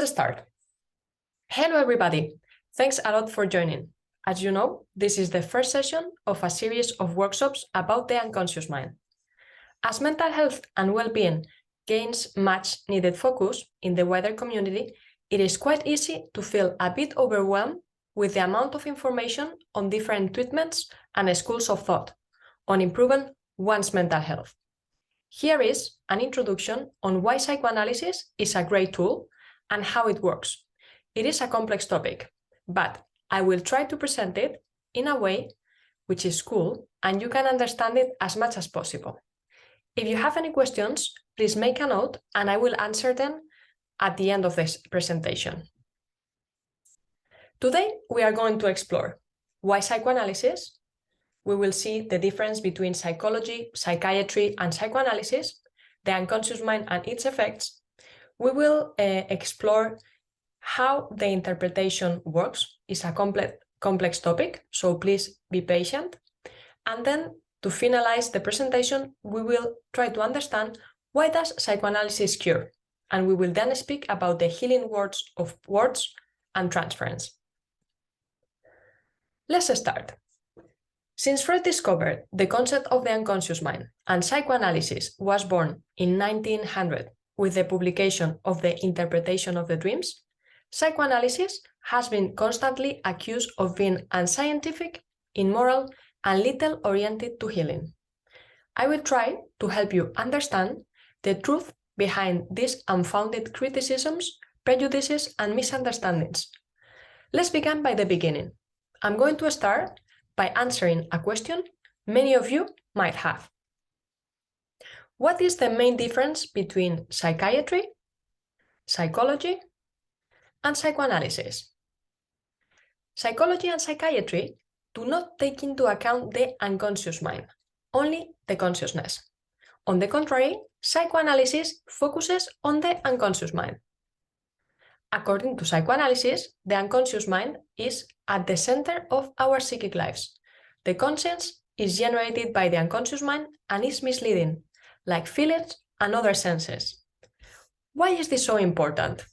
Let's start. Hello, everybody. Thanks a lot for joining. As you know, this is the first session of a series of workshops about the unconscious mind. As mental health and well-being gains much needed focus in the wider community, it is quite easy to feel a bit overwhelmed with the amount of information on different treatments and schools of thought on improving one's mental health. Here is an introduction on why psychoanalysis is a great tool and how it works. It is a complex topic, but I will try to present it in a way which is cool and you can understand it as much as possible. If you have any questions, please make a note and I will answer them at the end of this presentation. Today, we are going to explore why psychoanalysis. We will see the difference between psychology, psychiatry, and psychoanalysis, the unconscious mind and its effects. We will explore how the interpretation works. It's a complex topic, so please be patient. And then, to finalize the presentation, we will try to understand why does psychoanalysis cure? And we will then speak about the healing words of words and transference. Let's start. Since Freud discovered the concept of the unconscious mind and psychoanalysis was born in 1900 with the publication of the Interpretation of the Dreams, psychoanalysis has been constantly accused of being unscientific, immoral, and little oriented to healing. I will try to help you understand the truth behind these unfounded criticisms, prejudices, and misunderstandings. Let's begin by the beginning. I'm going to start by answering a question many of you might have. What is the main difference between psychiatry, psychology, and psychoanalysis? Psychology and psychiatry do not take into account the unconscious mind, only the consciousness. On the contrary, psychoanalysis focuses on the unconscious mind. According to psychoanalysis, the unconscious mind is at the center of our psychic lives. The conscience is generated by the unconscious mind and is misleading, like feelings and other senses. Why is this so important?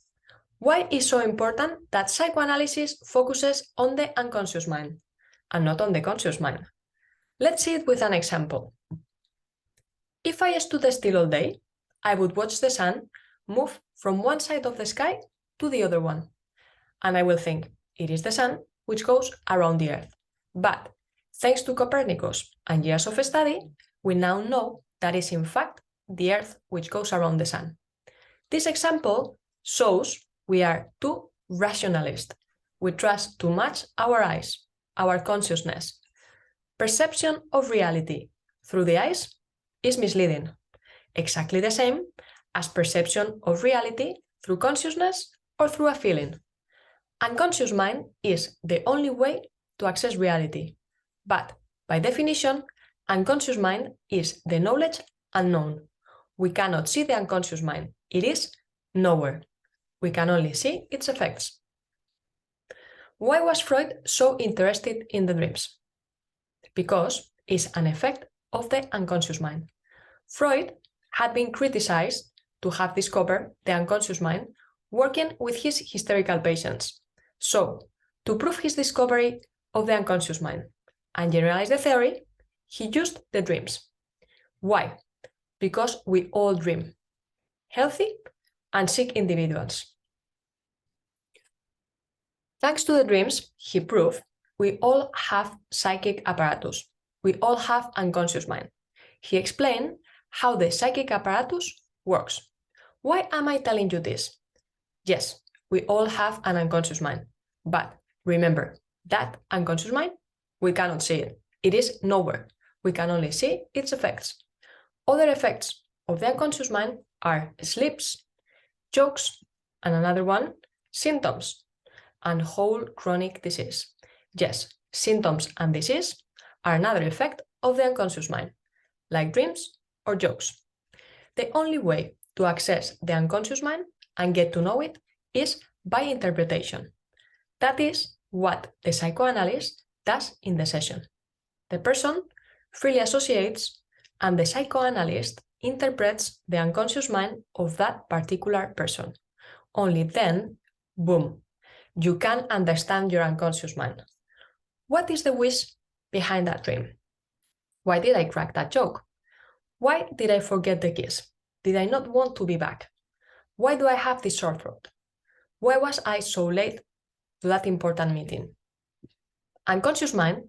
Why is it so important that psychoanalysis focuses on the unconscious mind and not on the conscious mind? Let's see it with an example. If I stood still all day, I would watch the sun move from one side of the sky to the other one. And I will think, it is the sun which goes around the earth. But thanks to Copernicus and years of study, we now know that is in fact the earth which goes around the sun. This example shows we are too rationalist. We trust too much our eyes, our consciousness. Perception of reality through the eyes is misleading, exactly the same as perception of reality through consciousness or through a feeling. Unconscious mind is the only way to access reality, but by definition, unconscious mind is the knowledge unknown. We cannot see the unconscious mind. It is nowhere. We can only see its effects. Why was Freud so interested in the dreams? Because it's an effect of the unconscious mind. Freud had been criticized to have discovered the unconscious mind working with his hysterical patients. So, to prove his discovery of the unconscious mind and generalize the theory, he used the dreams. Why? Because we all dream, healthy and sick individuals. Thanks to the dreams, he proved we all have psychic apparatus. We all have unconscious mind. He explained how the psychic apparatus works. Why am I telling you this? Yes, we all have an unconscious mind. But remember, that unconscious mind, we cannot see it. It is nowhere. We can only see its effects. Other effects of the unconscious mind are sleeps, jokes, and another one, symptoms, and whole chronic disease. Yes, symptoms and disease are another effect of the unconscious mind, like dreams or jokes. The only way to access the unconscious mind and get to know it is by interpretation. That is what the psychoanalyst does in the session. The person freely associates and the psychoanalyst interprets the unconscious mind of that particular person. only then, boom, you can understand your unconscious mind. What is the wish behind that dream? Why did I crack that joke? Why did I forget the kiss? Did I not want to be back? Why do I have this sore throat? Why was I so late to that important meeting? Unconscious mind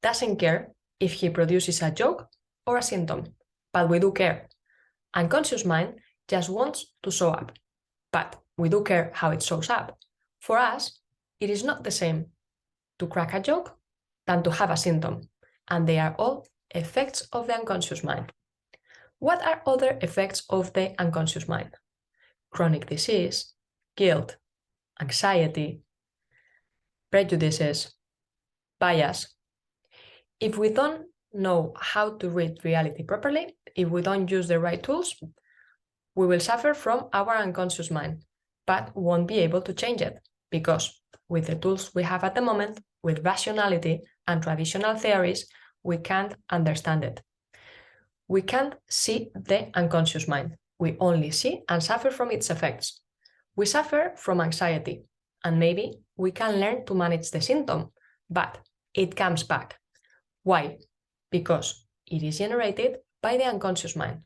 doesn't care if he produces a joke or a symptom, but we do care. Unconscious mind just wants to show up, but we do care how it shows up. For us, it is not the same to crack a joke than to have a symptom, and they are all effects of the unconscious mind. What are other effects of the unconscious mind? Chronic disease, guilt, anxiety, prejudices, bias. If we don't know how to read reality properly, if we don't use the right tools, we will suffer from our unconscious mind, but won't be able to change it, because with the tools we have at the moment, with rationality and traditional theories, we can't understand it. We can't see the unconscious mind. We only see and suffer from its effects. We suffer from anxiety, and maybe we can learn to manage the symptom, but it comes back. Why? Because it is generated by the unconscious mind.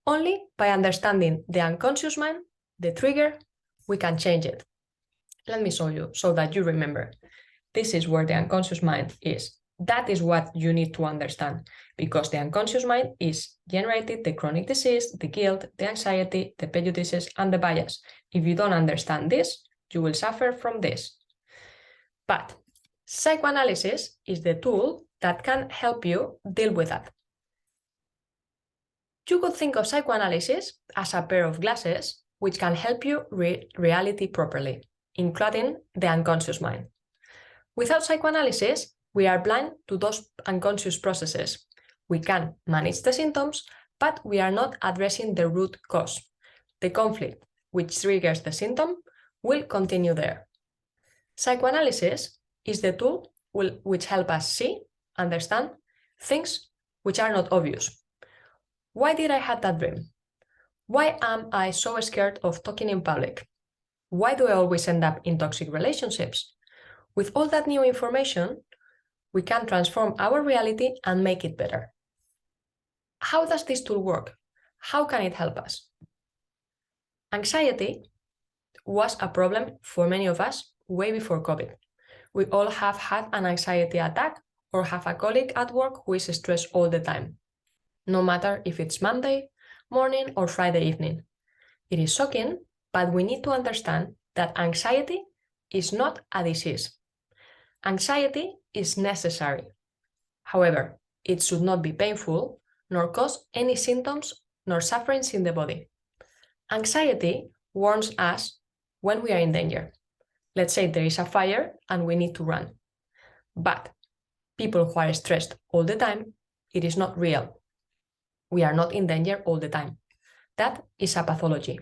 Only by understanding the unconscious mind, the trigger, we can change it. Let me show you so that you remember. This is where the unconscious mind is. That is what you need to understand, because the unconscious mind is generated the chronic disease, the guilt, the anxiety, the prejudices, and the bias. If you don't understand this, you will suffer from this. But psychoanalysis is the tool that can help you deal with that. You could think of psychoanalysis as a pair of glasses which can help you read reality properly, including the unconscious mind. Without psychoanalysis, we are blind to those unconscious processes. We can manage the symptoms, but we are not addressing the root cause. The conflict which triggers the symptom will continue there. Psychoanalysis is the tool which helps us see, understand things which are not obvious. Why did I have that dream? Why am I so scared of talking in public? Why do I always end up in toxic relationships? With all that new information, we can transform our reality and make it better. How does this tool work? How can it help us? Anxiety was a problem for many of us way before COVID. We all have had an anxiety attack or have a colleague at work who is stressed all the time, no matter if it's Monday morning or Friday evening. It is shocking, but we need to understand that anxiety is not a disease. Anxiety is necessary. However, it should not be painful, nor cause any symptoms nor sufferings in the body. Anxiety warns us when we are in danger. Let's say there is a fire and we need to run. But people who are stressed all the time, it is not real. We are not in danger all the time. That is a pathology.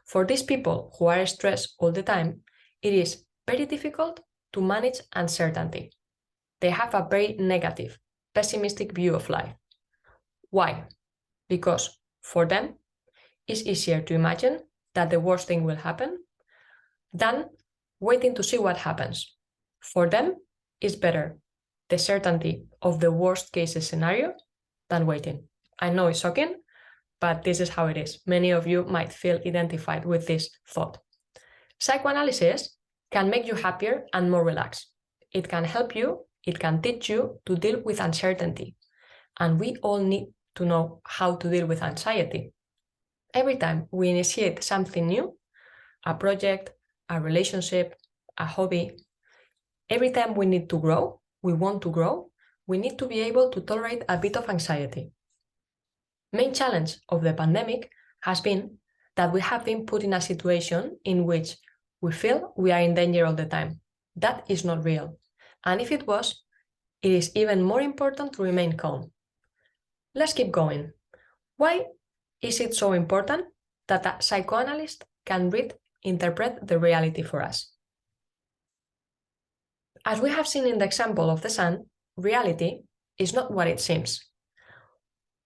For these people who are stressed all the time, it is very difficult to manage uncertainty. They have a very negative, pessimistic view of life. Why? Because for them, it's easier to imagine that the worst thing will happen than waiting to see what happens. For them, it's better the certainty of the worst case scenario than waiting. I know it's shocking, but this is how it is. Many of you might feel identified with this thought. Psychoanalysis can make you happier and more relaxed. It can help you, it can teach you to deal with uncertainty. And we all need to know how to deal with anxiety. Every time we initiate something new, a project, a relationship, a hobby, every time we need to grow, we want to grow, we need to be able to tolerate a bit of anxiety. Main challenge of the pandemic has been that we have been put in a situation in which we feel we are in danger all the time. That is not real. And if it was, it is even more important to remain calm. Let's keep going. Why is it so important that a psychoanalyst can interpret the reality for us? As we have seen in the example of the sun, reality is not what it seems.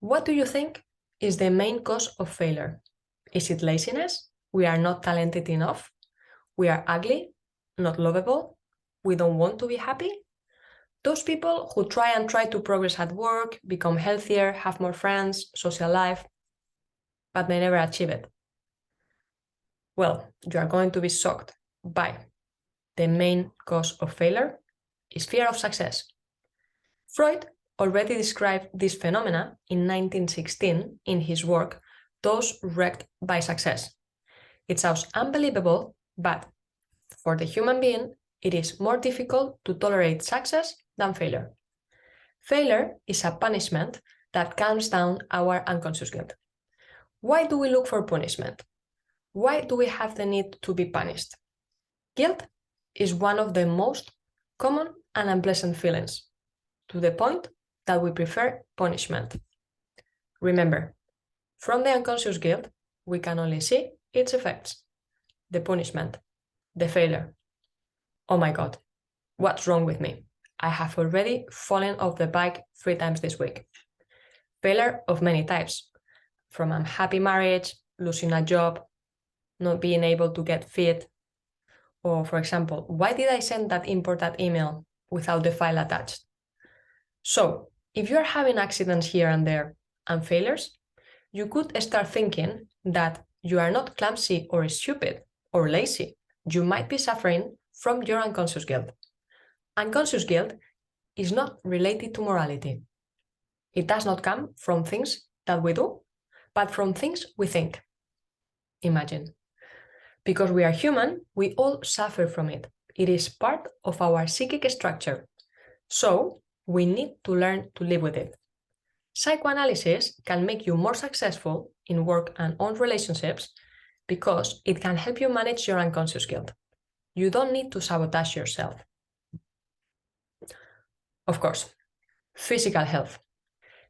What do you think is the main cause of failure? Is it laziness? We are not talented enough? we are ugly, not lovable, we don't want to be happy. Those people who try to progress at work, become healthier, have more friends, social life, but they never achieve it. Well, you are going to be shocked by the main cause of failure is fear of success. Freud already described this phenomena in 1916 in his work, Those Wrecked by Success. It sounds unbelievable, but for the human being, it is more difficult to tolerate success than failure. Failure is a punishment that calms down our unconscious guilt. Why do we look for punishment? Why do we have the need to be punished? Guilt is one of the most common and unpleasant feelings, to the point that we prefer punishment. Remember, from the unconscious guilt, we can only see its effects: the punishment, the failure. Oh my God, what's wrong with me? I have already fallen off the bike 3 times this week. Failure of many types, from unhappy marriage, losing a job, not being able to get fit, or for example, why did I send that important email without the file attached? So, if you're having accidents here and there and failures, you could start thinking that you are not clumsy or stupid or lazy. You might be suffering from your unconscious guilt. Unconscious guilt is not related to morality. It does not come from things that we do, but from things we think. Imagine. Because we are human, we all suffer from it. It is part of our psychic structure. So, we need to learn to live with it. Psychoanalysis can make you more successful in work and on relationships because it can help you manage your unconscious guilt. You don't need to sabotage yourself. Of course, physical health.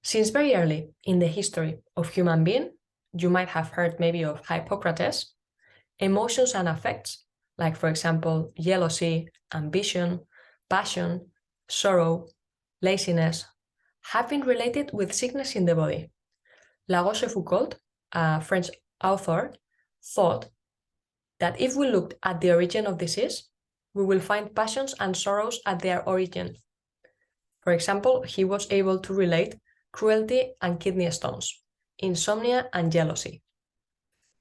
Since very early in the history of human being, you might have heard maybe of Hippocrates. Emotions and affects, like for example, jealousy, ambition, passion, sorrow, laziness, have been related with sickness in the body. La Rochefoucauld, a French author, thought that if we looked at the origin of disease, we will find passions and sorrows at their origin. For example, he was able to relate cruelty and kidney stones, insomnia and jealousy.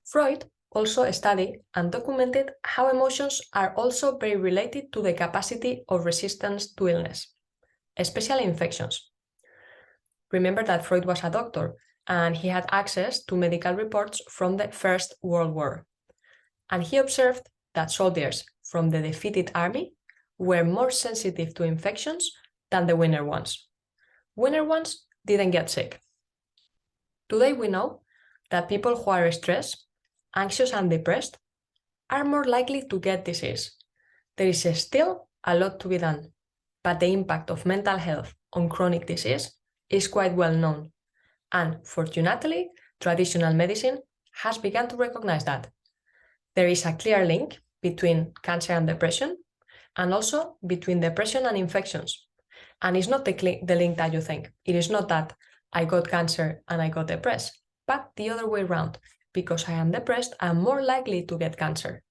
Freud also studied and documented how emotions are also very related to the capacity of resistance to illness, especially infections. Remember that Freud was a doctor and he had access to medical reports from the First World War. And he observed that soldiers from the defeated army were more sensitive to infections than the winner ones. Winner ones didn't get sick. Today we know that people who are stressed, anxious and depressed are more likely to get disease. There is still a lot to be done, but the impact of mental health on chronic disease is quite well known. And fortunately, traditional medicine has begun to recognize that. There is a clear link between cancer and depression, and also between depression and infections. And it's not the link that you think. It is not that I got cancer and I got depressed, but the other way around. Because I am depressed, I'm more likely to get cancer.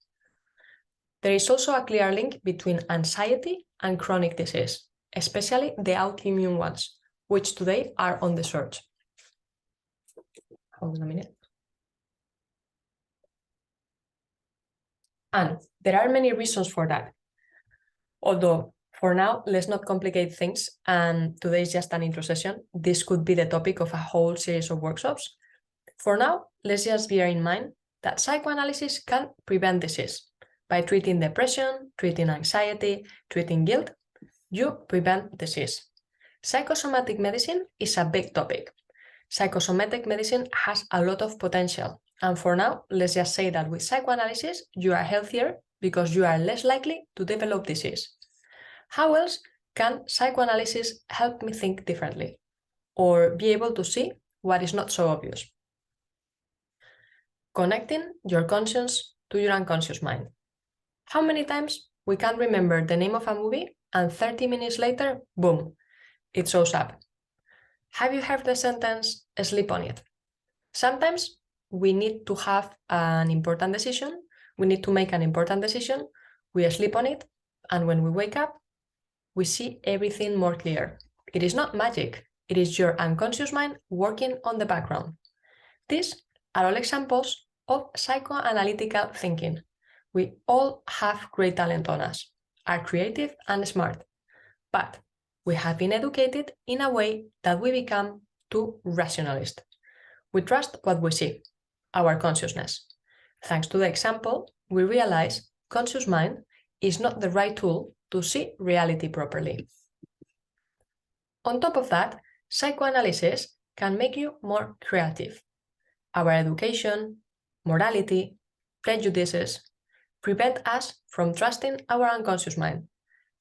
There is also a clear link between anxiety and chronic disease, especially the autoimmune ones, which today are on the surge. Hold on a minute. And there are many reasons for that. Although, for now, let's not complicate things, and today is just an intro session. This could be the topic of a whole series of workshops. For now, let's just bear in mind that psychoanalysis can prevent disease. By treating depression, treating anxiety, treating guilt, you prevent disease. Psychosomatic medicine is a big topic. Psychosomatic medicine has a lot of potential. And for now, let's just say that with psychoanalysis, you are healthier because you are less likely to develop disease. How else can psychoanalysis help me think differently or be able to see what is not so obvious? Connecting your conscience to your unconscious mind. How many times we can remember the name of a movie and 30 minutes later, boom, it shows up? Have you heard the sentence, sleep on it? Sometimes we need to have an important decision we need to make an important decision, we sleep on it, and when we wake up, we see everything more clear. It is not magic, it is your unconscious mind working on the background. These are all examples of psychoanalytical thinking. We all have great talent on us, are creative and smart, but we have been educated in a way that we become too rationalist. We trust what we see, our consciousness. Thanks to the example, we realize conscious mind is not the right tool to see reality properly. On top of that, psychoanalysis can make you more creative. Our education, morality, prejudices prevent us from trusting our unconscious mind.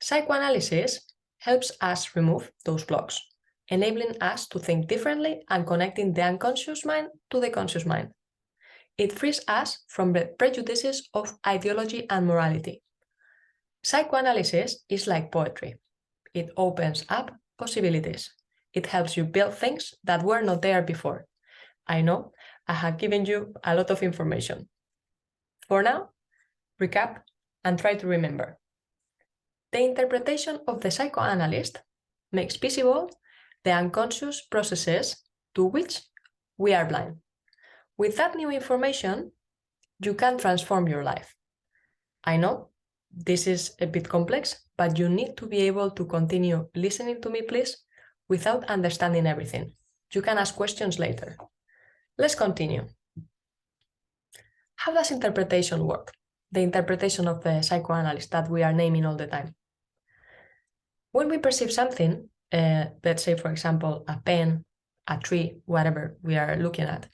Psychoanalysis helps us remove those blocks, enabling us to think differently and connecting the unconscious mind to the conscious mind. It frees us from the prejudices of ideology and morality. Psychoanalysis is like poetry. It opens up possibilities. It helps you build things that were not there before. I know I have given you a lot of information. For now, recap and try to remember. The interpretation of the psychoanalyst makes visible the unconscious processes to which we are blind. With that new information, you can transform your life. I know this is a bit complex, but you need to be able to continue listening to me, please, without understanding everything. You can ask questions later. Let's continue. How does interpretation work? The interpretation of the psychoanalyst that we are naming all the time. When we perceive something, let's say, for example, a pen, a tree, whatever we are looking at,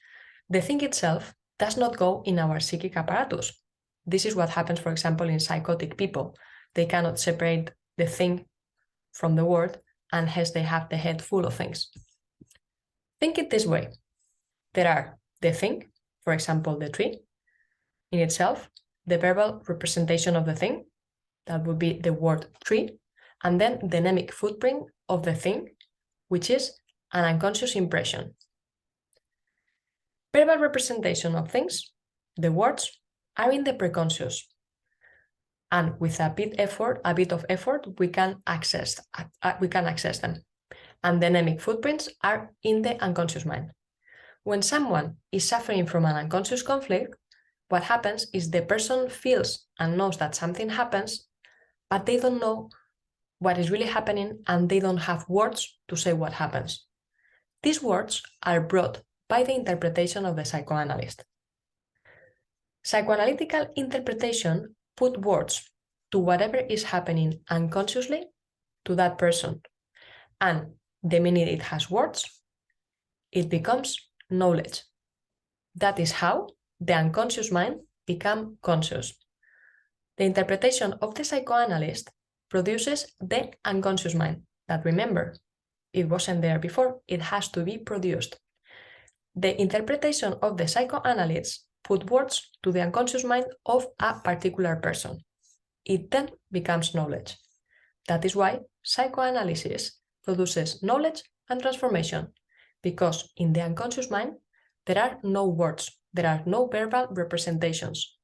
the thing itself does not go in our psychic apparatus. This is what happens, for example, in psychotic people. They cannot separate the thing from the word, and hence they have the head full of things. Think it this way. There are the thing, for example, the tree, in itself, the verbal representation of the thing, that would be the word tree, and then the mnemic footprint of the thing, which is an unconscious impression. Verbal representation of things, the words, are in the preconscious. And with a bit of effort, we can access them. And the mnemic footprints are in the unconscious mind. When someone is suffering from an unconscious conflict, what happens is the person feels and knows that something happens, but they don't know what is really happening and they don't have words to say what happens. These words are brought by the interpretation of the psychoanalyst. Psychoanalytical interpretation put words to whatever is happening unconsciously to that person. And the minute it has words, it becomes knowledge. That is how the unconscious mind becomes conscious. The interpretation of the psychoanalyst produces the unconscious mind that, remember, it wasn't there before, it has to be produced. The interpretation of the psychoanalyst put words to the unconscious mind of a particular person. It then becomes knowledge. That is why psychoanalysis produces knowledge and transformation, because in the unconscious mind, there are no words, there are no verbal representations.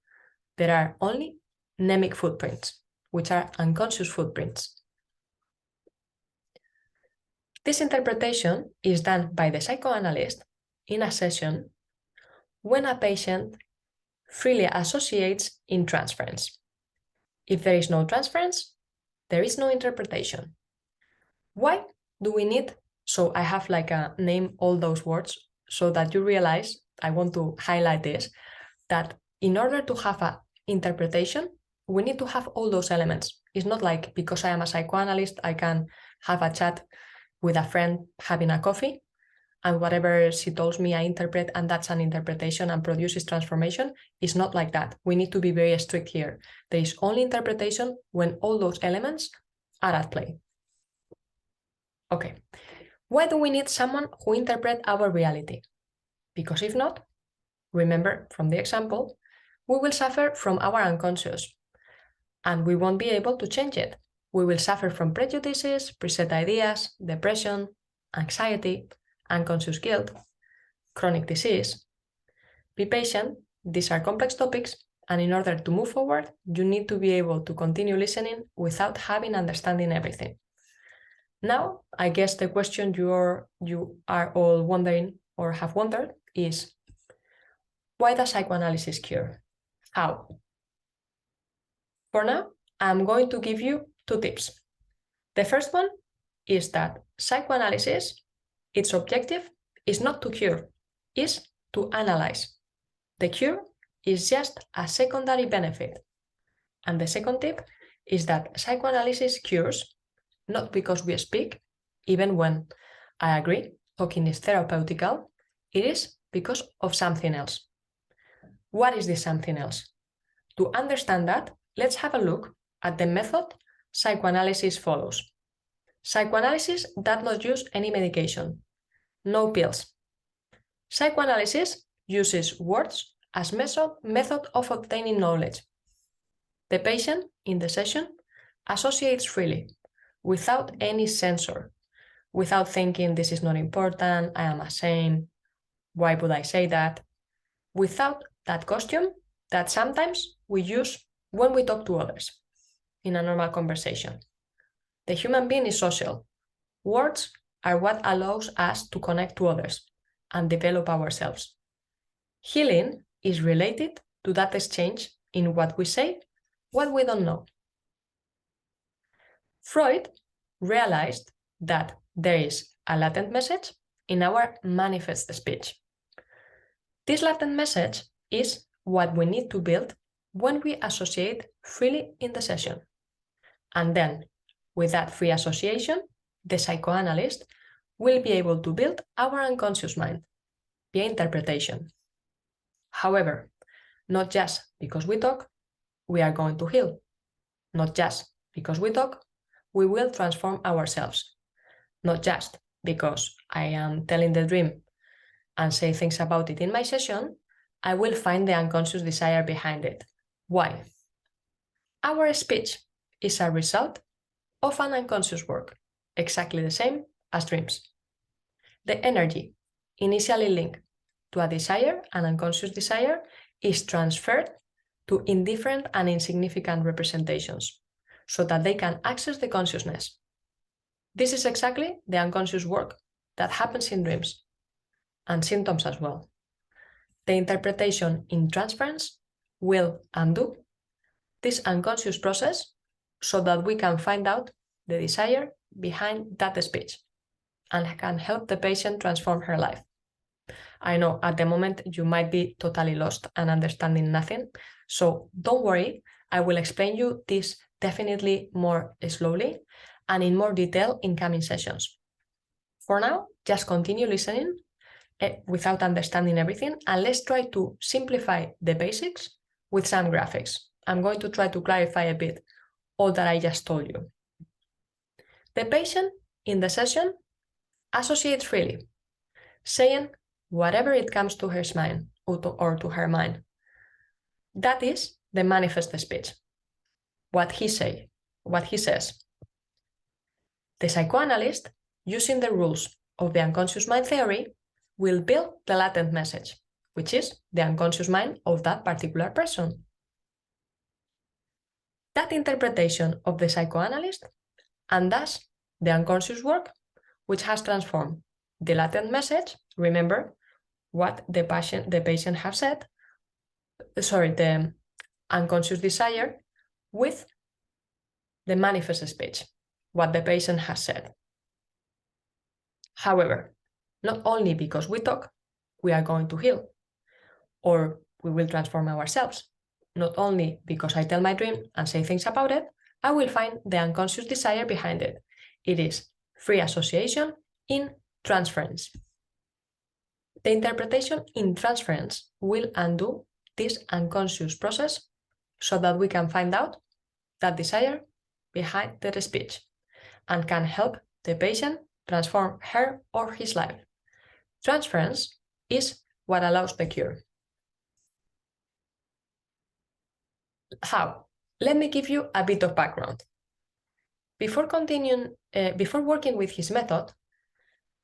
There are only mnemic footprints, which are unconscious footprints. This interpretation is done by the psychoanalyst in a session when a patient freely associates in transference. If there is no transference, there is no interpretation. Why do we need? So I have like a name all those words so that you realize, I want to highlight this, that in order to have an interpretation, we need to have all those elements. It's not like because I am a psychoanalyst, I can have a chat with a friend having a coffee and whatever she tells me I interpret and that's an interpretation and produces transformation. It's not like that. We need to be very strict here. There is only interpretation when all those elements are at play. Okay, why do we need someone who interprets our reality? Because if not, remember from the example, we will suffer from our unconscious and we won't be able to change it. We will suffer from prejudices, preset ideas, depression, anxiety, unconscious guilt, chronic disease. Be patient, these are complex topics And in order to move forward, you need to be able to continue listening without having understanding everything. Now, I guess the question you are all wondering or have wondered is, why does psychoanalysis cure? How? For now, I'm going to give you 2 tips. The first one is that psychoanalysis, its objective is not to cure, is to analyze. The cure is just a secondary benefit. And the second tip is that psychoanalysis cures not because we speak, even when I agree, talking is therapeutical, it is because of something else. What is this something else? To understand that, let's have a look at the method psychoanalysis follows. Psychoanalysis does not use any medication, no pills. Psychoanalysis uses words as method of obtaining knowledge. The patient in the session associates freely, without any censor, without thinking this is not important, I am ashamed, why would I say that? Without that costume that sometimes we use when we talk to others in a normal conversation. The human being is social. Words are what allows us to connect to others and develop ourselves. Healing is related to that exchange in what we say, what we don't know. Freud realized that there is a latent message in our manifest speech. This latent message is what we need to build when we associate freely in the session. And then, with that free association, the psychoanalyst will be able to build our unconscious mind via interpretation. However, not just because we talk, we are going to heal. Not just because we talk, we will transform ourselves. Not just because I am telling the dream and say things about it in my session, I will find the unconscious desire behind it. Why? Our speech is a result of an unconscious work, exactly the same as dreams. The energy initially linked to a desire, an unconscious desire, is transferred to indifferent and insignificant representations so that they can access the consciousness. This is exactly the unconscious work that happens in dreams and symptoms as well. The interpretation in transference will undo this unconscious process so that we can find out the desire behind that speech and can help the patient transform her life. I know at the moment you might be totally lost and understanding nothing, so don't worry, I will explain you this definitely more slowly and in more detail in coming sessions. For now, just continue listening without understanding everything, and let's try to simplify the basics with some graphics. I'm going to try to clarify a bit all that I just told you. The patient in the session associates freely, saying whatever it comes to her mind or to her mind. That is the manifest speech, what he says. The psychoanalyst, using the rules of the unconscious mind theory, will build the latent message, which is the unconscious mind of that particular person. That interpretation of the psychoanalyst and thus the unconscious work, which has transformed the latent message, remember what the patient have said, the unconscious desire, with the manifest speech, what the patient has said. However, not only because we talk, we are going to heal, or we will transform ourselves. Not only because I tell my dream and say things about it, I will find the unconscious desire behind it. It is free association in transference. The interpretation in transference will undo this unconscious process so that we can find out that desire behind the speech and can help the patient transform her or his life. Transference is what allows the cure. How? Let me give you a bit of background. Before working with his method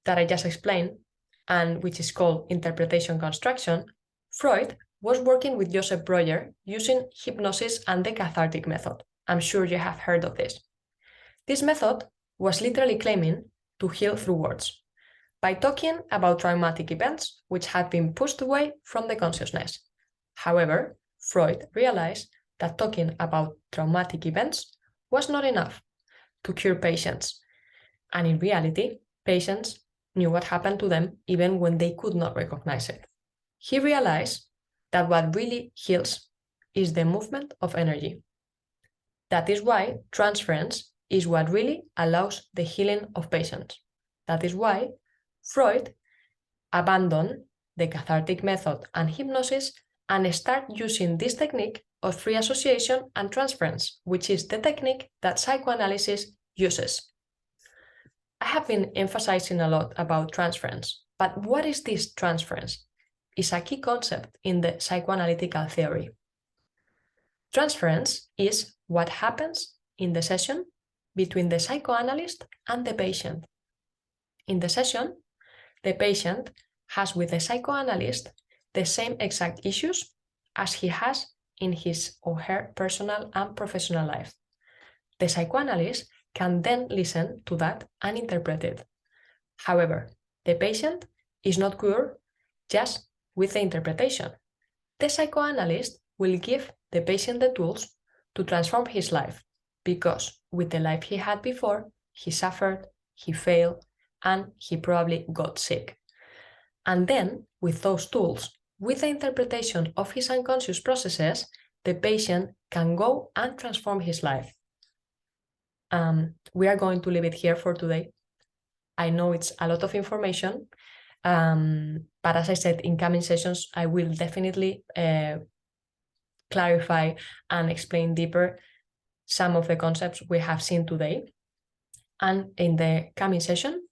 that I just explained, and which is called interpretation construction, Freud was working with Joseph Breuer using hypnosis and the cathartic method. I'm sure you have heard of this. This method was literally claiming to heal through words, by talking about traumatic events which had been pushed away from the consciousness. However, Freud realized that talking about traumatic events was not enough to cure patients, and in reality, patients knew what happened to them even when they could not recognize it. He realized that what really heals is the movement of energy. That is why transference is what really allows the healing of patients. That is why Freud abandoned the cathartic method and hypnosis and started using this technique of free association and transference, which is the technique that psychoanalysis uses. I have been emphasizing a lot about transference, but what is this transference? It's a key concept in the psychoanalytical theory. Transference is what happens in the session between the psychoanalyst and the patient. In the session, the patient has with the psychoanalyst the same exact issues as he has in his or her personal and professional life. The psychoanalyst can then listen to that and interpret it. However, the patient is not cured just with the interpretation. The psychoanalyst will give the patient the tools to transform his life, because with the life he had before, he suffered, he failed, and he probably got sick. And then, with those tools, with the interpretation of his unconscious processes, the patient can go and transform his life. We are going to leave it here for today. I know it's a lot of information, but as I said, in coming sessions, I will definitely clarify and explain deeper some of the concepts we have seen today. And in the coming session,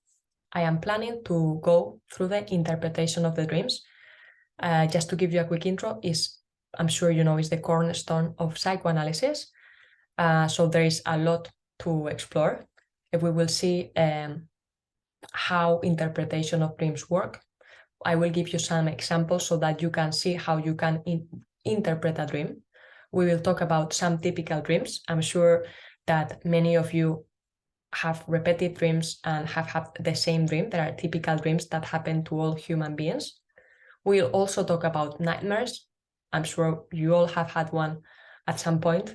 I am planning to go through the interpretation of the dreams. Just to give you a quick intro, I'm sure you know, is the cornerstone of psychoanalysis. So there is a lot to explore. If we will see how interpretation of dreams work. I will give you some examples so that you can see how you can interpret a dream. We will talk about some typical dreams. I'm sure that many of you have repeated dreams and have had the same dream. There are typical dreams that happen to all human beings. We'll also talk about nightmares. I'm sure you all have had one at some point.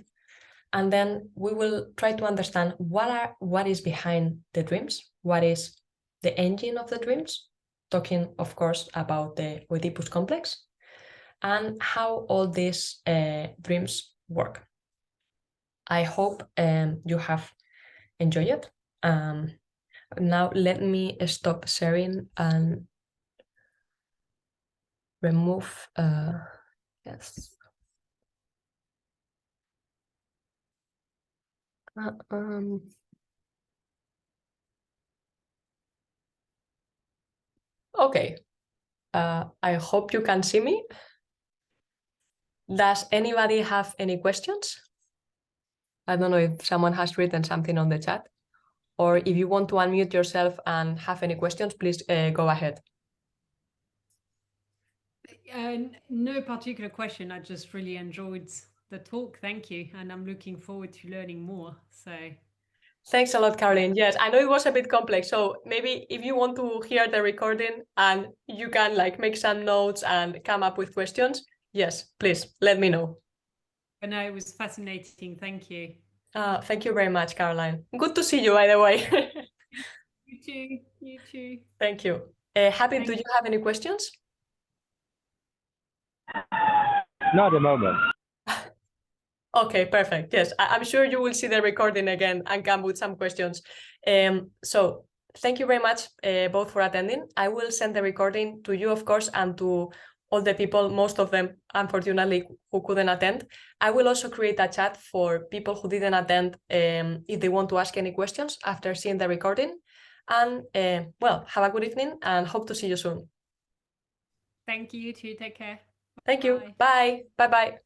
And then we will try to understand what is behind the dreams, what is the engine of the dreams, talking, of course, about the Oedipus complex, and how all these dreams work. I hope you have enjoyed it. Now let me stop sharing and remove, yes. Okay, I hope you can see me. Does anybody have any questions? I don't know if someone has written something on the chat, or if you want to unmute yourself and have any questions, please go ahead. No particular question. I just really enjoyed the talk. Thank you. And I'm looking forward to learning more. So thanks a lot, Caroline. Yes, I know it was a bit complex. So maybe if you want to hear the recording and you can like make some notes and come up with questions, yes, please let me know. But no, it was fascinating. Thank you. Thank you very much, Caroline. Good to see you, by the way. You too. You too. Thank you. Happy, do you have any questions? Not at the moment. Okay, perfect. Yes, I'm sure you will see the recording again and come with some questions. So thank you very much both for attending. I will send the recording to you, of course, and to all the people, most of them, unfortunately, who couldn't attend. I will also create a chat for people who didn't attend if they want to ask any questions after seeing the recording. And well, have a good evening and hope to see you soon. Thank you, you too. Take care. Thank you. Bye. Bye-bye.